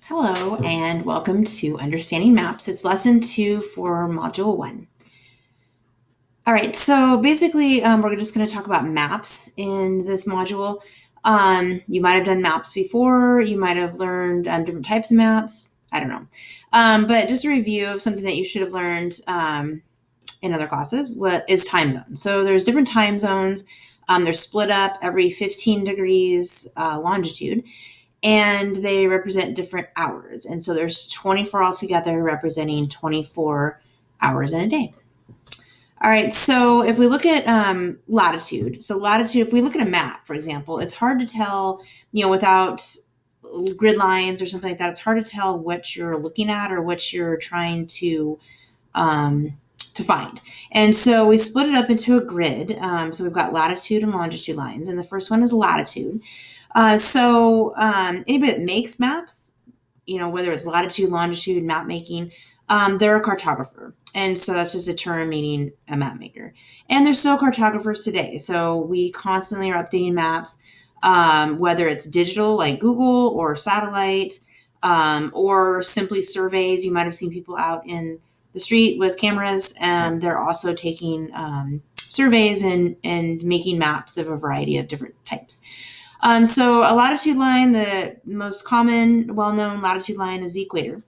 Hello and welcome to Understanding Maps. It's lesson 2 for module 1. All right, so basically we're just going to talk about maps in this module. You might have done maps before, you might have learned different types of maps, I don't know. But just a review of something that you should have learned in other classes, what is time zone. So there's different time zones. They're split up every 15 degrees longitude. And they represent different hours. And so there's 24 altogether, representing 24 hours in a day. All right, so if we look at latitude, if we look at a map, for example, it's hard to tell, without grid lines or something like that, it's hard to tell what you're looking at or what you're trying to find. And so we split it up into a grid. So we've got latitude and longitude lines, and the first one is latitude. Anybody that makes maps, whether it's latitude, longitude, map making, they're a cartographer. And so that's just a term meaning a map maker. And there's still cartographers today. So we constantly are updating maps, whether it's digital like Google or satellite, or simply surveys. You might have seen people out in the street with cameras, and they're also taking surveys and making maps of a variety of different types. So a latitude line, the most common, well-known latitude line is the equator.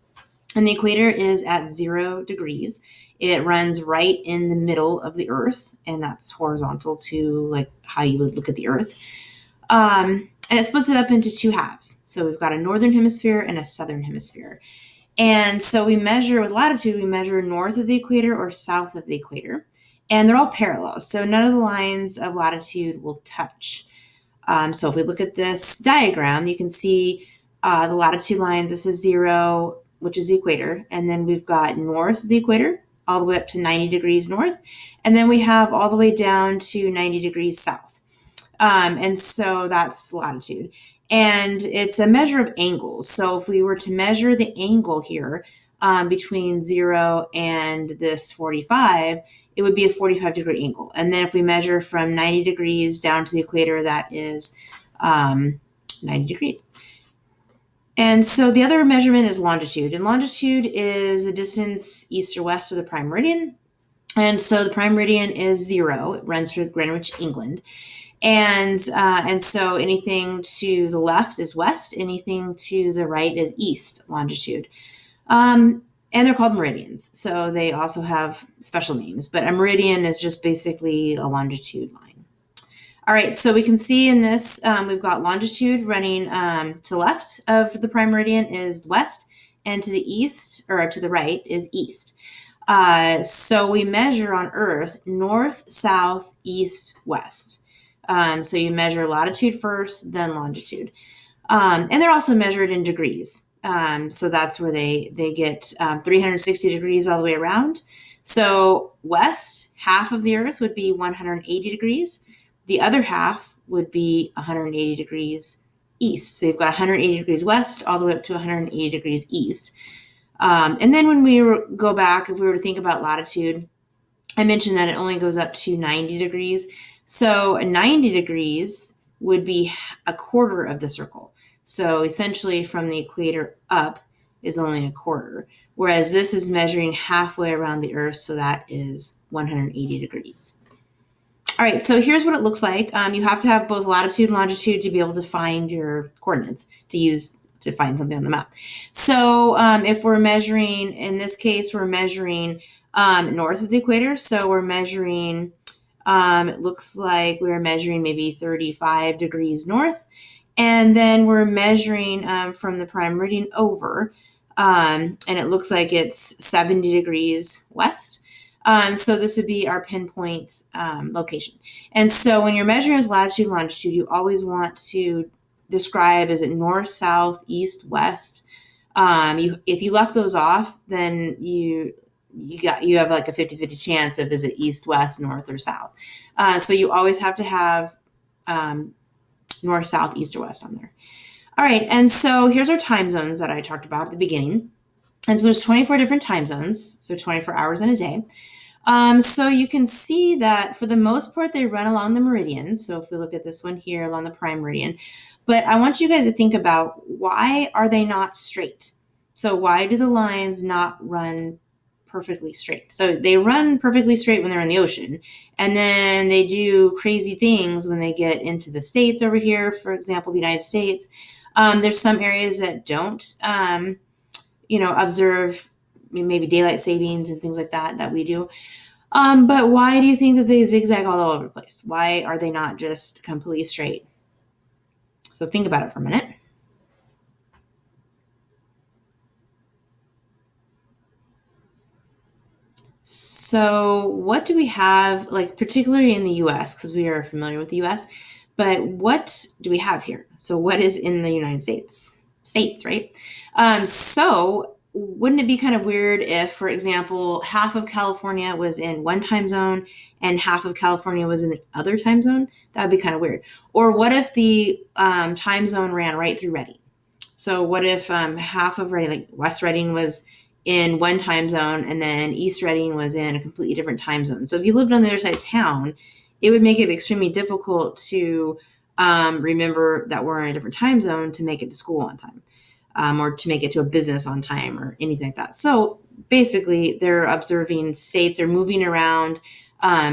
And the equator is at 0 degrees. It runs right in the middle of the Earth, and that's horizontal to like how you would look at the Earth. And it splits it up into two halves. So we've got a northern hemisphere and a southern hemisphere. And so we measure with latitude, we measure north of the equator or south of the equator. And they're all parallel. So none of the lines of latitude will touch. So if we look at this diagram, you can see the latitude lines. This is 0, which is the equator. And then we've got north of the equator, all the way up to 90 degrees north. And then we have all the way down to 90 degrees south. And so that's latitude. And it's a measure of angles. So if we were to measure the angle here between 0 and this 45, it would be a 45-degree angle. And then if we measure from 90 degrees down to the equator, that is 90 degrees. And so the other measurement is longitude. And longitude is the distance east or west of the prime meridian. And so the prime meridian is 0. It runs through Greenwich, England. And so anything to the left is west. Anything to the right is east longitude. And they're called meridians. So they also have special names. But a meridian is just basically a longitude line. All right, so we can see in this, we've got longitude running to the left of the prime meridian is west, and to the east, or to the right, is east. So we measure on Earth north, south, east, west. So you measure latitude first, then longitude. And they're also measured in degrees. So that's where they get 360 degrees all the way around. So west, half of the Earth would be 180 degrees. The other half would be 180 degrees east. So you've got 180 degrees west all the way up to 180 degrees east. And then when we go back, if we were to think about latitude, I mentioned that it only goes up to 90 degrees. So 90 degrees would be a quarter of the circle. So essentially from the equator up is only a quarter, whereas this is measuring halfway around the Earth, so that is 180 degrees. All right, so here's what it looks like. You have to have both latitude and longitude to be able to find your coordinates to use to find something on the map. So if we're measuring, in this case, we're measuring north of the equator. So we're measuring, it looks like we're measuring maybe 35 degrees north. And then we're measuring from the prime meridian over, and it looks like it's 70 degrees west. So this would be our pinpoint location. And so when you're measuring with latitude and longitude, you always want to describe, is it north, south, east, west? If you left those off, then you have like a 50-50 chance of, is it east, west, north, or south? So you always have to have north, south, east, or west on there. All right, and so here's our time zones that I talked about at the beginning. And so there's 24 different time zones, so 24 hours in a day. So you can see that for the most part, they run along the meridian. So if we look at this one here along the prime meridian, but I want you guys to think about, why are they not straight? So why do the lines not run perfectly straight? So they run perfectly straight when they're in the ocean, and then they do crazy things when they get into the States over here, for example, the United States. There's some areas that don't, observe maybe daylight savings and things like that we do. But why do you think that they zigzag all over the place? Why are they not just completely straight? So think about it for a minute. So what do we have, like particularly in the US, because we are familiar with the US, but what do we have here? So what is in the United States? States, right? So wouldn't it be kind of weird if, for example, half of California was in one time zone and half of California was in the other time zone? That would be kind of weird. Or what if the time zone ran right through Reading? So what if half of Reading, like West Reading, was in one time zone and then East Reading was in a completely different time zone? So if you lived on the other side of town, it would make it extremely difficult to remember that we're in a different time zone to make it to school on time, or to make it to a business on time or anything like that. So basically, they're observing states, they're moving around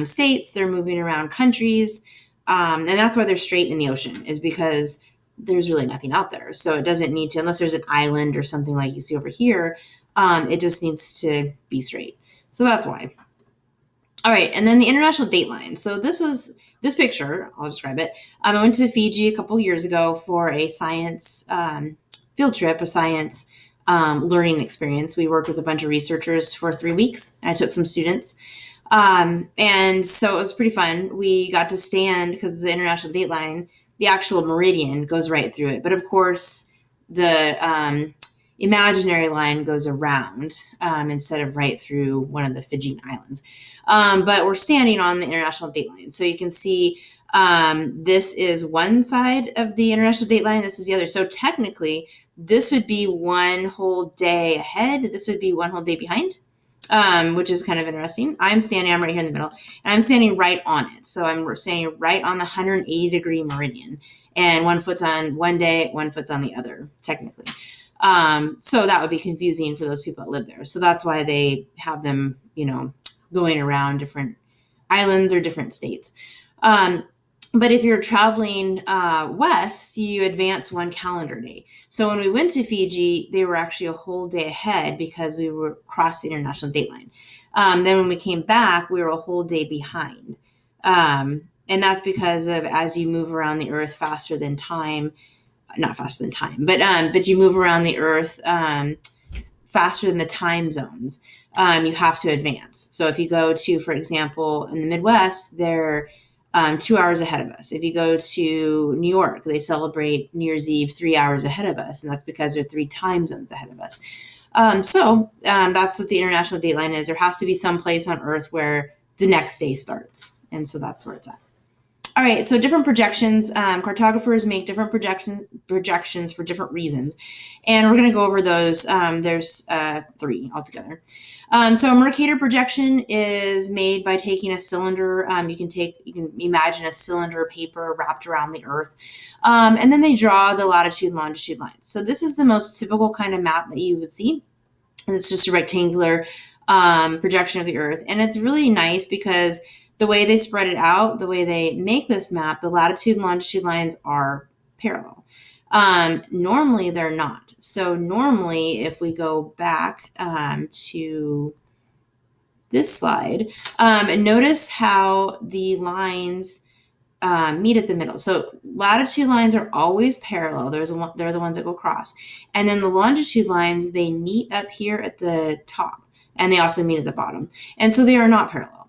states, they're moving around countries, and that's why they're straight in the ocean, is because there's really nothing out there. So it doesn't need to, unless there's an island or something like you see over here, it just needs to be straight. So that's why. All right, and then the international date line. So this picture, I'll describe it. I went to Fiji a couple years ago for a science field trip, a science learning experience. We worked with a bunch of researchers for 3 weeks. I took some students. And so it was pretty fun. We got to stand, because the international date line, the actual meridian goes right through it. But of course, the imaginary line goes around instead of right through one of the Fijian islands. But we're standing on the international date line. So you can see this is one side of the international date line. This is the other. So technically, this would be one whole day ahead. This would be one whole day behind, which is kind of interesting. I'm right here in the middle, and I'm standing right on it. So I'm standing right on the 180-degree meridian, and one foot's on one day, one foot's on the other, technically. So that would be confusing for those people that live there. So that's why they have them, going around different islands or different states. But if you're traveling west, you advance one calendar day. So when we went to Fiji, they were actually a whole day ahead because we were across the international date line. Then when we came back, we were a whole day behind. And that's because of, as you move around the earth faster than time, not faster than time, but you move around the earth faster than the time zones, you have to advance. So if you go to, for example, in the Midwest, they're 2 hours ahead of us. If you go to New York, they celebrate New Year's Eve 3 hours ahead of us, and that's because they're 3 time zones ahead of us. So that's what the international date line is. There has to be some place on Earth where the next day starts, and so that's where it's at. All right, so different projections. Cartographers make different projections for different reasons, and we're going to go over those. There's 3 altogether. So a Mercator projection is made by taking a cylinder. You can imagine a cylinder of paper wrapped around the Earth, and then they draw the latitude and longitude lines. So this is the most typical kind of map that you would see, and it's just a rectangular projection of the Earth, and it's really nice because the way they spread it out, the way they make this map, the latitude and longitude lines are parallel. Normally, they're not. So normally, if we go back to this slide, notice how the lines meet at the middle. So latitude lines are always parallel. They're the ones that go across. And then the longitude lines, they meet up here at the top, and they also meet at the bottom. And so they are not parallel.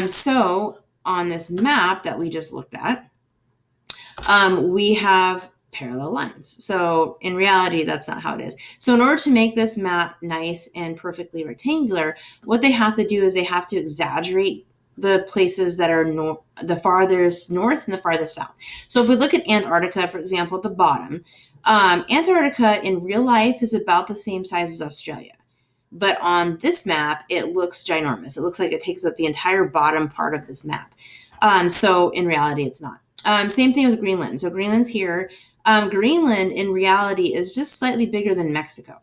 So on this map that we just looked at, we have parallel lines. So in reality, that's not how it is. So in order to make this map nice and perfectly rectangular, what they have to do is they have to exaggerate the places that are the farthest north and the farthest south. So if we look at Antarctica, for example, at the bottom, Antarctica in real life is about the same size as Australia. But on this map, it looks ginormous. It looks like it takes up the entire bottom part of this map. So in reality, it's not. Same thing with Greenland. So Greenland's here. Greenland in reality is just slightly bigger than Mexico.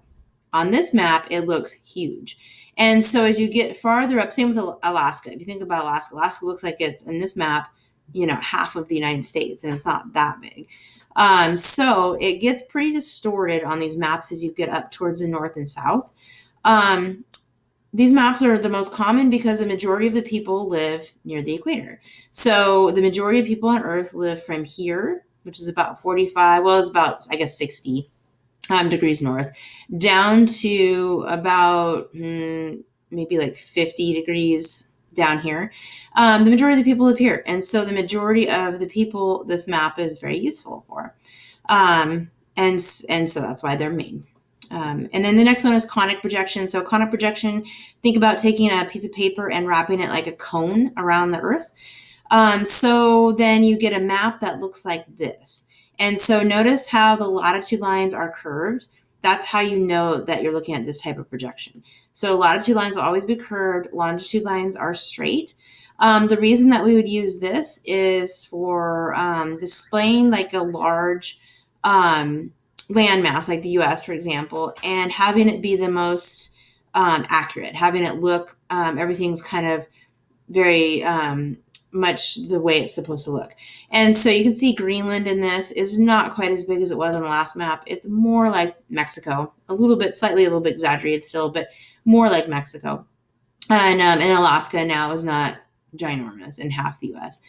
On this map, it looks huge. And so as you get farther up, same with Alaska. If you think about Alaska, Alaska looks like it's in this map, half of the United States, and it's not that big. So it gets pretty distorted on these maps as you get up towards the north and south. These maps are the most common because the majority of the people live near the equator. So the majority of people on Earth live from here, which is about 45, well, it's about, I guess, 60 degrees north, down to about maybe like 50 degrees down here. The majority of the people live here. And so the majority of the people this map is very useful for. And so that's why they're made. And then the next one is conic projection. So conic projection, think about taking a piece of paper and wrapping it like a cone around the Earth. So then you get a map that looks like this. And so notice how the latitude lines are curved. That's how you know that you're looking at this type of projection. So latitude lines will always be curved. Longitude lines are straight. The reason that we would use this is for displaying like a large landmass, like the US, for example, and having it be the most accurate, having it look, everything's kind of very much the way it's supposed to look. And so you can see Greenland in this is not quite as big as it was on the last map. It's more like Mexico, a little bit exaggerated still, but more like Mexico. And Alaska now is not ginormous in half the US.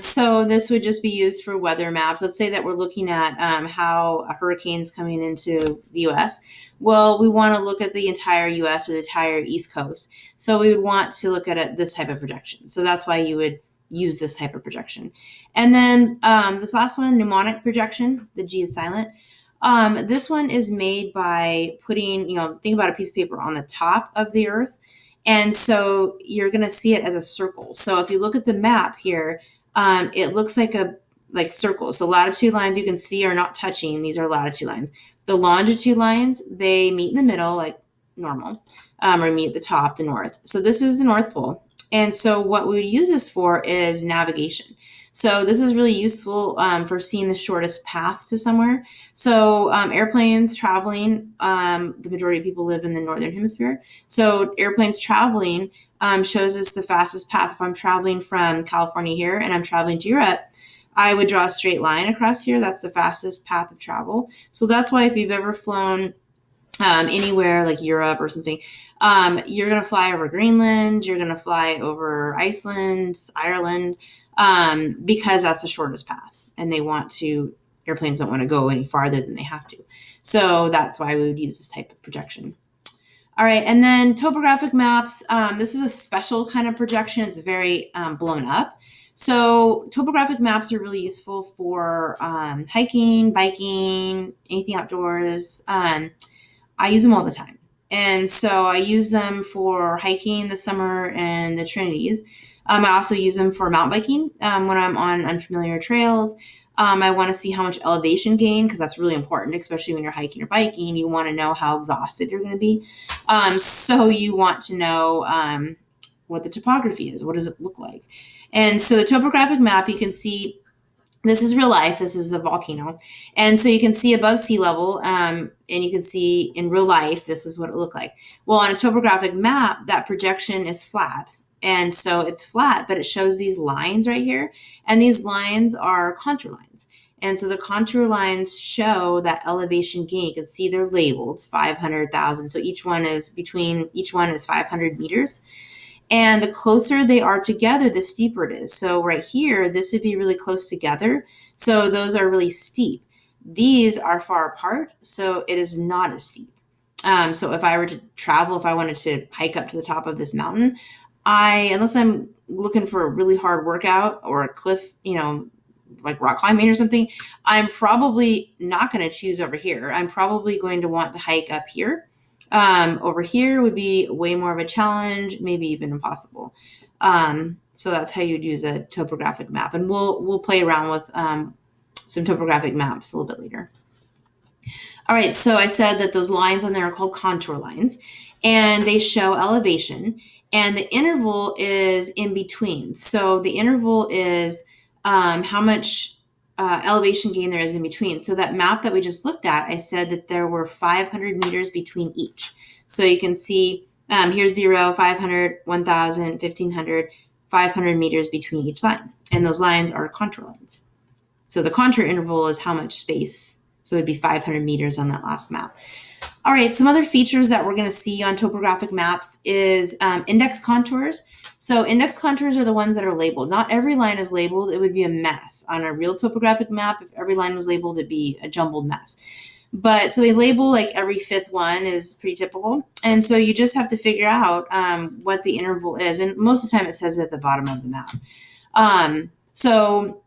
So this would just be used for weather maps. Let's say that we're looking at how a hurricane's coming into the US. Well, we want to look at the entire US or the entire East Coast. So we would want to look at this type of projection. So that's why you would use this type of projection. And then this last one, mnemonic projection, the G is silent. This one is made by putting, think about a piece of paper on the top of the Earth. And so you're going to see it as a circle. So if you look at the map here, it looks like circles. So latitude lines you can see are not touching. These are latitude lines. The longitude lines, they meet in the middle like normal, or meet at the top, the north. So this is the North Pole. And so what we would use this for is navigation. So this is really useful for seeing the shortest path to somewhere. So airplanes traveling, the majority of people live in the northern hemisphere. So airplanes traveling shows us the fastest path. If I'm traveling from California here and I'm traveling to Europe, I would draw a straight line across here. That's the fastest path of travel. So that's why if you've ever flown anywhere like Europe or something, you're going to fly over Greenland, you're going to fly over Iceland, Ireland, because that's the shortest path. And airplanes don't want to go any farther than they have to. So that's why we would use this type of projection. All right, and then topographic maps. This is a special kind of projection. It's very blown up. So topographic maps are really useful for hiking, biking, anything outdoors. I use them all the time. And so I use them for hiking this summer in the Trinities. I also use them for mountain biking when I'm on unfamiliar trails. I want to see how much elevation gain, because that's really important, especially when you're hiking or biking. You want to know how exhausted you're going to be. So you want to know what the topography is. What does it look like? And so the topographic map, you can see, this is real life. This is the volcano. And so you can see above sea level, and you can see in real life, this is what it looked like. Well, on a topographic map, that projection is flat. And so it's flat, but it shows these lines right here. And these lines are contour lines. And so the contour lines show that elevation gain. You can see they're labeled 500,000. So each one is 500 meters. And the closer they are together, the steeper it is. So right here, this would be really close together. So those are really steep. These are far apart, so it is not as steep. So if I were to travel, if I wanted to hike up to the top of this mountain, unless I'm looking for a really hard workout or a cliff, like rock climbing or something, I'm probably not going to choose over here. I'm probably going to want to hike up here. Over here would be way more of a challenge, maybe even impossible. So that's how you'd use a topographic map. And we'll play around with some topographic maps a little bit later. All right, so I said that those lines on there are called contour lines, and they show elevation, and the interval is in between. So the interval is how much elevation gain there is in between. So that map that we just looked at, I said that there were 500 meters between each. So you can see here's 0, 500, 1,000, 1,500, 500 meters between each line. And those lines are contour lines. So the contour interval is how much space. So it'd be 500 meters on that last map. All right, some other features that we're going to see on topographic maps is index contours. So index contours are the ones that are labeled. Not every line is labeled. It would be a mess. On a real topographic map, if every line was labeled, it'd be a jumbled mess. But so they label like every fifth one is pretty typical. And so you just have to figure out what the interval is. And most of the time it says it at the bottom of the map. So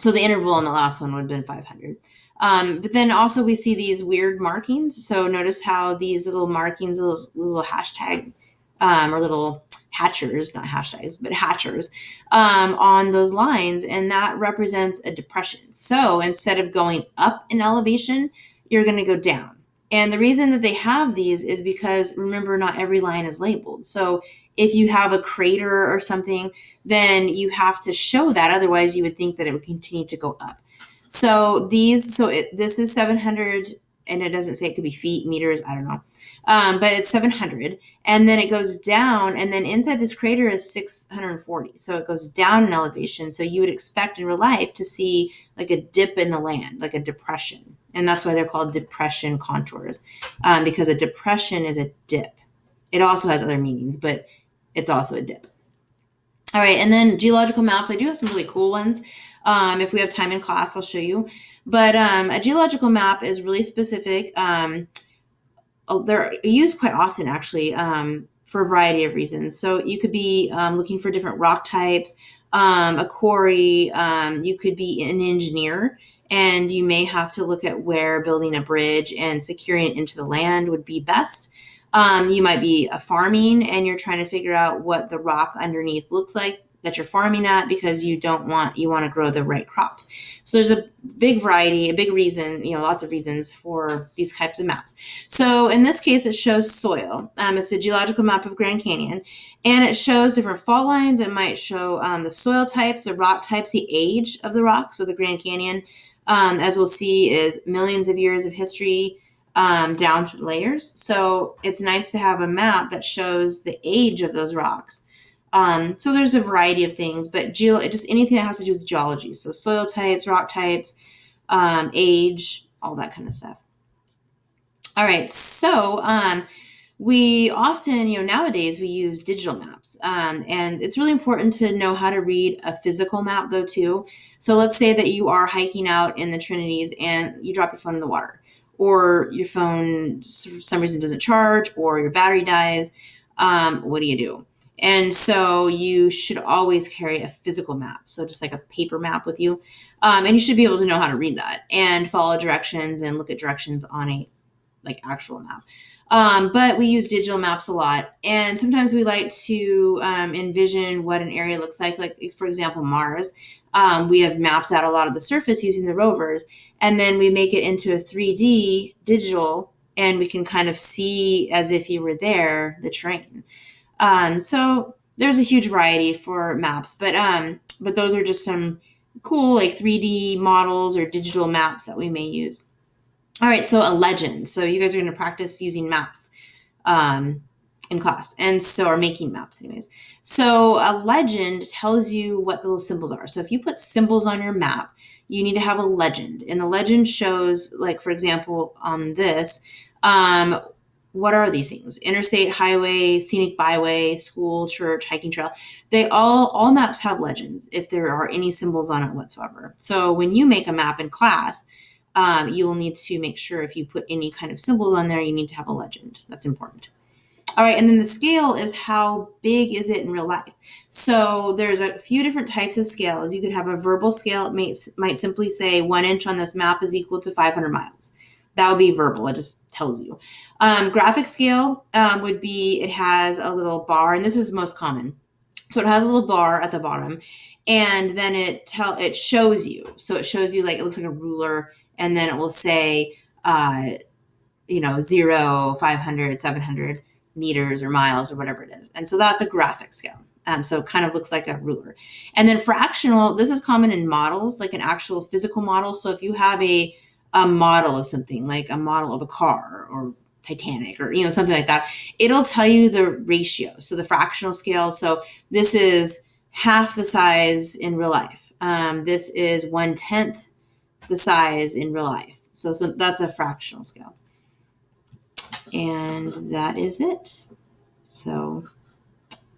the interval on the last one would have been 500. But then also we see these weird markings. So notice how these little markings, those little hashtag or little hatchers, not hashtags, but hatchers on those lines, and that represents a depression. So instead of going up in elevation, you're going to go down. And the reason that they have these is because, remember, not every line is labeled. So if you have a crater or something, then you have to show that. Otherwise, you would think that it would continue to go up. So this is 700, and it doesn't say, it could be feet, meters, I don't know. But it's 700, and then it goes down, and then inside this crater is 640. So it goes down in elevation. So you would expect in real life to see like a dip in the land, like a depression. And that's why they're called depression contours, because a depression is a dip. It also has other meanings, but it's also a dip. All right, and then geological maps. I do have some really cool ones. If we have time in class, I'll show you. But a geological map is really specific. They're used quite often, actually, for a variety of reasons. So you could be looking for different rock types, a quarry. You could be an engineer, and you may have to look at where building a bridge and securing it into the land would be best. You might be a farming, and you're trying to figure out what the rock underneath looks like that you're farming at, because you want to grow the right crops. So there's a big variety, a big reason, lots of reasons for these types of maps. So in this case, it shows soil. It's a geological map of Grand Canyon, and it shows different fault lines. It might show the soil types, the rock types, the age of the rock. So the Grand Canyon, as we'll see, is millions of years of history down through the layers. So it's nice to have a map that shows the age of those rocks. So there's a variety of things, but just anything that has to do with geology. So soil types, rock types, age, all that kind of stuff. All right. So we often, nowadays we use digital maps, and it's really important to know how to read a physical map though too. So let's say that you are hiking out in the Trinities and you drop your phone in the water, or your phone for some reason doesn't charge, or your battery dies. What do you do? And so you should always carry a physical map. So just like a paper map with you. And you should be able to know how to read that and follow directions and look at directions on a actual map. But we use digital maps a lot. And sometimes we like to envision what an area looks like for example, Mars. We have mapped out a lot of the surface using the rovers, and then we make it into a 3D digital, and we can kind of see as if you were there, the terrain. So there's a huge variety for maps, but those are just some cool 3D models or digital maps that we may use. All right, so a legend. So you guys are going to practice using maps in class, or making maps anyways. So a legend tells you what those symbols are. So if you put symbols on your map, you need to have a legend, and the legend shows, for example, on this, what are these things? Interstate, highway, scenic byway, school, church, hiking trail. They all maps have legends if there are any symbols on it whatsoever. So when you make a map in class, you will need to make sure if you put any kind of symbols on there, you need to have a legend. That's important. All right, and then the scale is how big is it in real life. So there's a few different types of scales. You could have a verbal scale. It might simply say 1 inch on this map is equal to 500 miles. That would be verbal. It just tells you. Graphic scale would be, it has a little bar, and this is most common. So it has a little bar at the bottom, and then it shows you. So it shows you it looks like a ruler, and then it will say 0, 500, 700 meters or miles or whatever it is. And so that's a graphic scale. So it kind of looks like a ruler. And then fractional, this is common in models, like an actual physical model. So if you have a model of something, like a model of a car or Titanic or, something like that, it'll tell you the ratio. So the fractional scale. So this is half the size in real life. This is 1/10 the size in real life. So that's a fractional scale. And that is it. So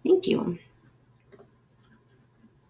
thank you.